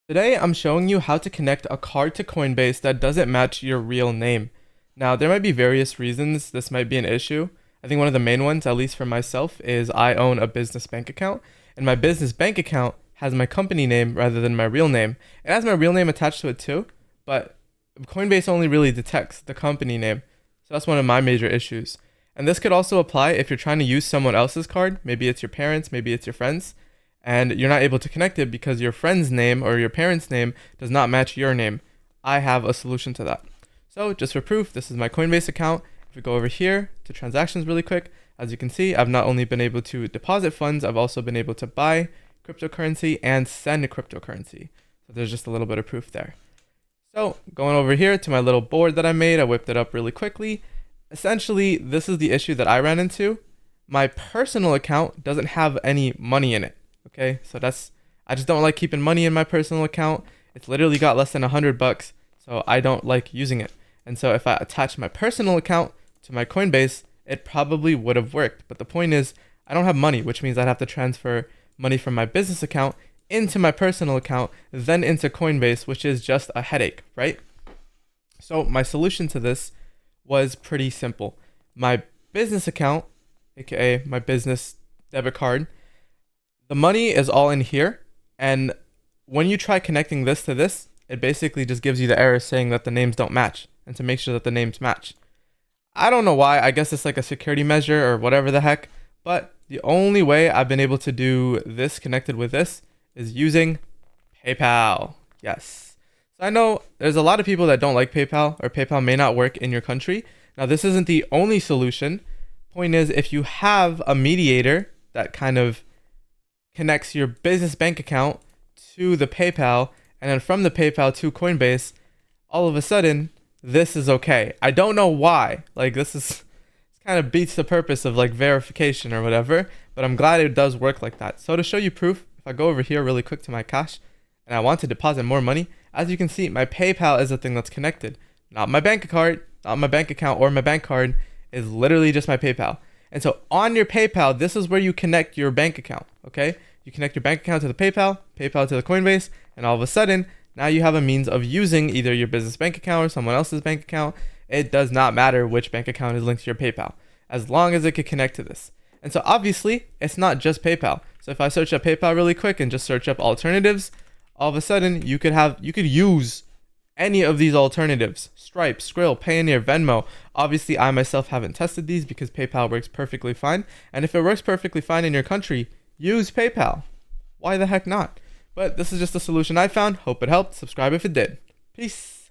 Today, I'm showing you how to connect a card to Coinbase that doesn't match your real name. Now, there might be various reasons this might be an issue. I think one of the main ones, at least for myself, is I own a business bank account, and my business bank account has my company name rather than my real name. It has my real name attached to it too, but Coinbase only really detects the company name. So that's one of my major issues. And this could also apply if you're trying to use someone else's card. Maybe it's your parents, maybe it's your friends, and you're not able to connect it because your friend's name or your parent's name does not match your name. I have a solution to that. So just for proof, this is my Coinbase account. If we go over here to transactions really quick, as you can see, I've not only been able to deposit funds, I've also been able to buy cryptocurrency and send cryptocurrency. So there's just a little bit of proof there. So going over here to my little board that I made, I whipped it up really quickly. Essentially, this is the issue that I ran into. My personal account doesn't have any money in it. Okay, so I just don't like keeping money in my personal account. It's literally got less than $100, so I don't like using it. And so if I attach my personal account to my Coinbase, it probably would have worked. But the point is, I don't have money, which means I'd have to transfer money from my business account into my personal account, then into Coinbase, which is just a headache, right? So my solution to this was pretty simple. My business account, aka my business debit card, the money is all in here, and when you try connecting this to this, it basically just gives you the error saying that the names don't match, and to make sure that the names match. I don't know why, I guess it's like a security measure or whatever the heck, but the only way I've been able to do this connected with this is using PayPal. Yes. So I know there's a lot of people that don't like PayPal, or PayPal may not work in your country. Now, this isn't the only solution. Point is, if you have a mediator that kind of connects your business bank account to the PayPal, and then from the PayPal to Coinbase, all of a sudden, this is okay. I don't know why. Like, this kind of beats the purpose of like verification or whatever, but I'm glad it does work like that. So to show you proof, if I go over here really quick to my cash, and I want to deposit more money, as you can see, my PayPal is the thing that's connected. Not my bank card, not my bank account or my bank card, is literally just my PayPal. And so on your PayPal, this is where you connect your bank account, okay? You connect your bank account to the PayPal, PayPal to the Coinbase, and all of a sudden, now you have a means of using either your business bank account or someone else's bank account. It does not matter which bank account is linked to your PayPal, as long as it can connect to this. And so obviously, it's not just PayPal. So if I search up PayPal really quick and just search up alternatives, all of a sudden, you could use any of these alternatives: Stripe, Skrill, Payoneer, Venmo. Obviously, I myself haven't tested these because PayPal works perfectly fine. And if it works perfectly fine in your country, use PayPal. Why the heck not? But this is just a solution I found. Hope it helped. Subscribe if it did. Peace.